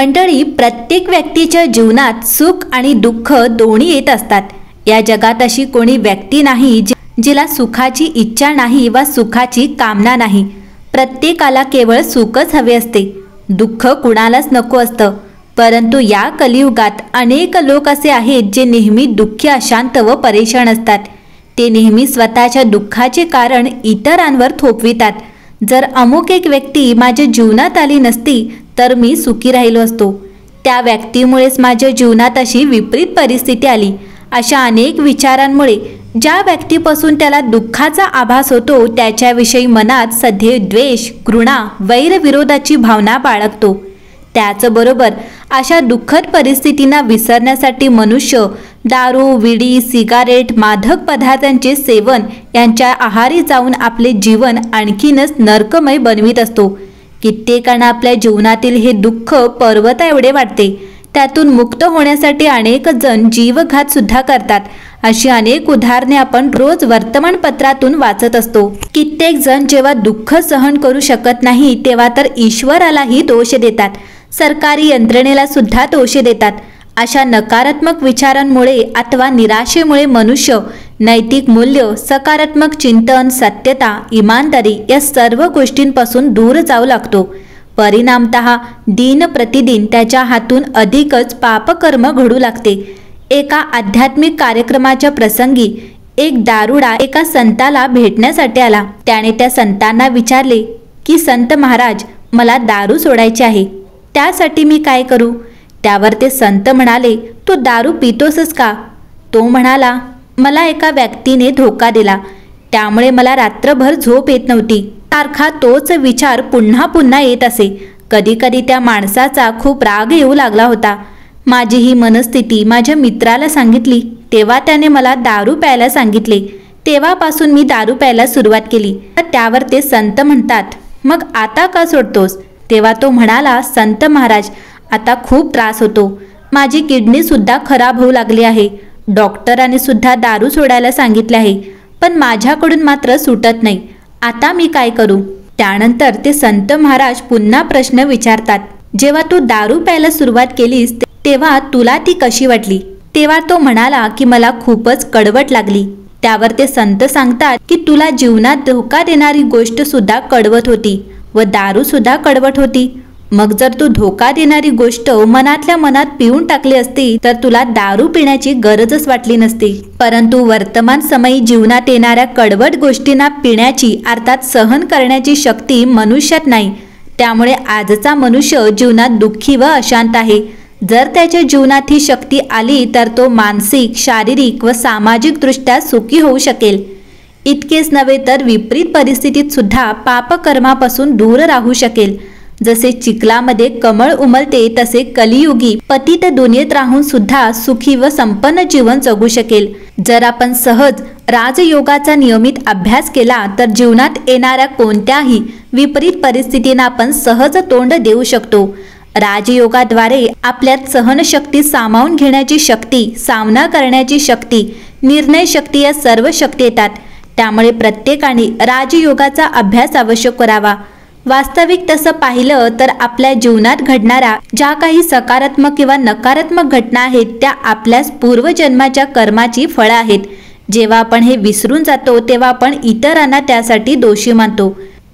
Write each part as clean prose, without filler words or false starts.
मंडळी, प्रत्येक व्यक्तीच्या जीवनात सुख आणि दुःख दोन्ही येत असतात। या जगात अशी कोणी व्यक्ती नाही जिला सुखाची इच्छा नाही वा सुखाची कामना नाही। प्रत्येकाला केवळ सुखच हवे असते, दुःख कुणालाच नको असतं। परंतु या कलियुगात अनेक लोक असे आहेत जे नेहमी दुःखी, अशांत व परेशान असतात। ते नेहमी स्वतःच्या दुःखाचे कारण इतरांवर थोपवितात। जर अमुक एक व्यक्ती माझ्या जीवनात आली नसती तर मी सुखी राहिलो असतो, त्या व्यक्तीमुळेच माझ्या जीवनात अशी विपरीत परिस्थिती आली। अशा अनेक विचारांमुळे ज्या व्यक्तीपासून त्याला दुःखाचा आभास होतो त्याच्याविषयी मनात सदैव द्वेष, घृणा, वैर विरोधाची भावना बाळगतो। त्याचबरोबर अशा दुःखद परिस्थितींना विसरण्यासाठी मनुष्य दारू, विडी, सिगारेट, मादक पदार्थांचे सेवन यांच्या आहारी जाऊन आपले जीवन आणखीनच नरकमय बनवित असतो। कित्येकांना आपल्या जीवनातील हे दुःख पर्वता एवढे वाटते, त्यातून मुक्त होण्यासाठी अनेक जण जीवघात सुद्धा करतात। अशी अनेक उदाहरणे आपण रोज वर्तमानपत्रातून वाचत असतो। कित्येक जण जेव्हा दुःख सहन करू शकत नाही तेव्हा तर ईश्वरालाही दोष देतात, सरकारी यंत्रणेला सुद्धा दोष देतात। अशा नकारात्मक विचारांमुळे अथवा निराशेमुळे मनुष्य नैतिक मूल्य, सकारात्मक चिंतन, सत्यता, इमानदारी या सर्व गोष्टींपासून दूर जाऊ लागतो। परिणामतः दिन प्रतिदिन त्याच्या हातून अधिकच पापकर्म घडू लागते। एका आध्यात्मिक कार्यक्रमाच्या प्रसंगी एक दारुडा एका संताला भेटण्यासाठी आला। त्याने त्या संतांना विचारले की संत महाराज, मला दारू सोडायची आहे, त्यासाठी मी काय करू? त्यावर ते संत म्हणाले, तू दारू पितोसच का? तो म्हणाला, मला एका व्यक्तीने धोका दिला, त्यामुळे मला रात्रभर झोप येत नव्हती। सारखा तोच विचार पुन्हा पुन्हा येत असे। कधी कधी त्या माणसाचा खूप राग येऊ लागला होता। माझी ही मनस्थिती माझ्या मित्राला सांगितली, तेव्हा त्याने मला दारू प्यायला सांगितले। तेव्हापासून मी दारू प्यायला सुरुवात केली। त्यावर ते संत म्हणतात, मग आता का सोडतोस? तेव्हा तो म्हणाला, संत महाराज, आता खूप त्रास होतो, माझी किडनी सुद्धा खराब होऊ लागली आहे। डॉक्टरांनी सुद्धा दारू सोडायला सांगितले आहे, पण माझ्याकडून मात्र सुटत नाही। आता मी काय करू? त्यानंतर ते संत महाराज पुन्हा प्रश्न विचारतात, जेव्हा तू दारू प्यायला सुरुवात केलीस तेव्हा तुला ती कशी वाटली? तेव्हा तो म्हणाला की मला खूपच कडवट लागली। त्यावर ते संत सांगतात की तुला जीवनात धोका देणारी गोष्ट सुद्धा कडवट होती व दारू सुद्धा कडवट होती। मग जर तू धोका देणारी गोष्ट मनातल्या मनात पिऊन टाकली असती तर तुला दारू पिण्याची गरजच वाटली नसती। परंतु वर्तमान समयी जीवनात येणाऱ्या कडवट गोष्टींना पिण्याची अर्थात सहन करण्याची शक्ती मनुष्यात नाही। त्यामुळे आजचा मनुष्य जीवनात दुःखी व अशांत आहे। जर त्याच्या जीवनात ही शक्ती आली तर तो मानसिक, शारीरिक व सामाजिक दृष्ट्या सुखी होऊ शकेल। इतकेच नव्हे तर विपरीत परिस्थितीत सुद्धा पापकर्मापासून दूर राहू शकेल। जसे चिखलामध्ये कमळ उमलते तसे कलियुगी पतित दुनियेत राहून सुद्धा सुखी व संपन्न जीवन जगू शकेल। जर आपण सहज राजयोगाचा नियमित अभ्यास केला तर जीवनात येणाऱ्या कोणत्याही विपरीत परिस्थितींना आपण सहज तोंड देऊ शकतो। राजयोगाद्वारे आपल्यात सहनशक्ती, सामावून घेण्याची शक्ती, सामना करण्याची शक्ती, निर्णय शक्ती या सर्व शक्ती येतात। त्यामुळे प्रत्येकाने राजयोगाचा अभ्यास अवश्य करावा। वास्तविक तसं पाहिलं तर आपल्या जीवनात घडणाऱ्या ज्या काही सकारात्मक किंवा नकारात्मक घटना आहेत त्या आपल्याच पूर्वजन्माच्या कर्माची फळं आहेत। जेव्हा आपण हे विसरून जातो तेव्हा आपण इतरांना त्यासाठी दोषी मानतो।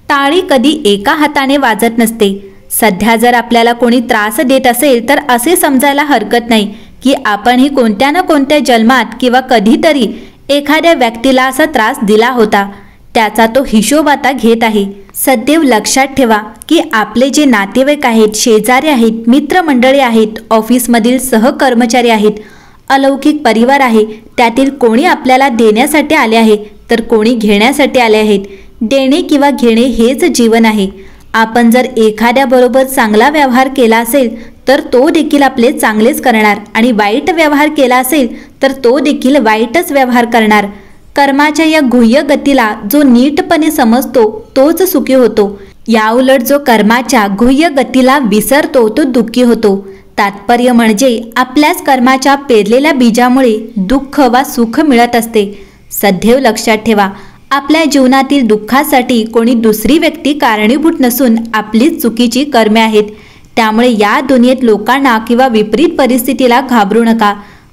टाळी कधी एका हाताने वाजत नसते। सध्या जर आपल्याला कोणी त्रास देत असेल तर असे समजायला हरकत नाही की आपणही कोणत्या ना कोणत्या जन्मात किंवा कधीतरी एखाद्या व्यक्तीला असा त्रास दिला होता, त्याचा तो हिशोब आता घेत आहे। सदैव लक्षात ठेवा की आपले जे नातेवाईक आहेत, शेजारी आहेत, मित्रमंडळी आहेत, ऑफिसमधील सहकर्मचारी आहेत, अलौकिक परिवार आहे, त्यातील कोणी आपल्याला देण्यासाठी आले आहे तर कोणी घेण्यासाठी आले आहेत। देणे किंवा घेणे हेच जीवन आहे। आपण जर एखाद्याबरोबर चांगला व्यवहार केला असेल तर तो देखील आपले चांगलेच करणार आणि वाईट व्यवहार केला असेल तर तो देखील वाईटच व्यवहार करणार। कर्माच्या या गुह्य गतीला जो नीटपणे समजतो तोच सुखी होतो। याउलट जो कर्माच्या गुह्य गतीला विसरतो तो दुःखी होतो। तात्पर्य म्हणजे आपल्याच कर्माच्या पेरलेल्या बीजामुळे दुःख वा सुख मिळत असते। सदैव लक्षात ठेवा, आपल्या जीवनातील दुःखासाठी कोणी दुसरी व्यक्ती कारणीभूत नसून आपलीच चुकीची कर्मे आहेत। त्यामुळे या दुनियेत लोकांना किंवा विपरीत परिस्थितीला घाबरू नका,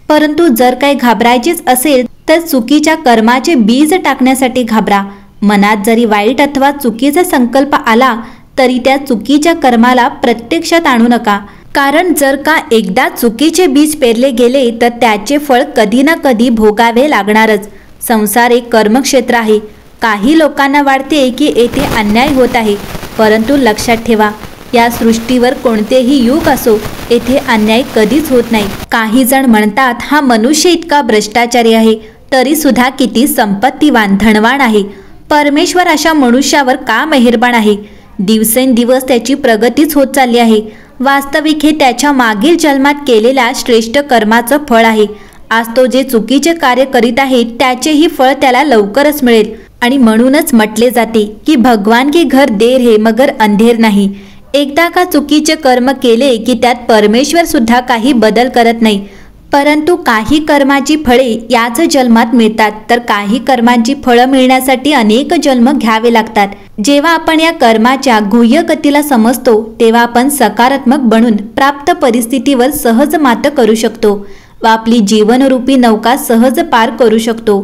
परंतु जर काही घाबरायचेच असेल तर चुकीच्या कर्माचे बीज टाकण्यासाठी घाबरा. मनात जरी वाईट अथवा चुकीचा संकल्प आला तरी त्या चुकीच्या कर्माला प्रत्यक्षात आणू नका, कारण जर का एकदा चुकीचे बीज पेरले गेले तर त्याचे फळ कधी ना कधी भोगावे लागणारच. संसार एक कर्मक्षेत्र आहे. काही लोकांना वाटते की येथे अन्याय होत आहे, परंतु लक्षात ठेवा, या सृष्टीवर कोणतेही युग असो, येथे अन्याय कधीच होत नाही. काही जण म्हणतात हा मनुष्य इतका भ्रष्टाचारी आहे तरी सुद्धा किती संपत्तीवान धनवान आहे. परमेश्वर अशा मनुष्यावर का मेहरबान आहे? दिवसेंदिवस त्याची प्रगतीच होत चालली आहे. वास्तविक हे त्याच्या मागील जन्मात केलेल्या श्रेष्ठ कर्माचं फळ आहे. आज तो जे चुकीचे कार्य करीत आहे त्याचेही फळ त्याला लवकरच मिळेल. आणि म्हणूनच म्हटले जाते की भगवान के घर देर है मगर अंधेर नाही. एकदा का चुकीचे कर्म केले की त्यात परमेश्वर सुद्धा काही बदल करत नाही, परंतु काही कर्माची फळे याच जन्मात मिळतात, तर काही कर्मांची फळं मिळण्यासाठी अनेक जन्म घ्यावे लागतात. जेव्हा आपण या कर्माच्या गुह्य गतीला समजतो तेव्हा आपण सकारात्मक बनून प्राप्त परिस्थितीवर सहज मात करू शकतो व आपली जीवनरूपी नौका सहज पार करू शकतो.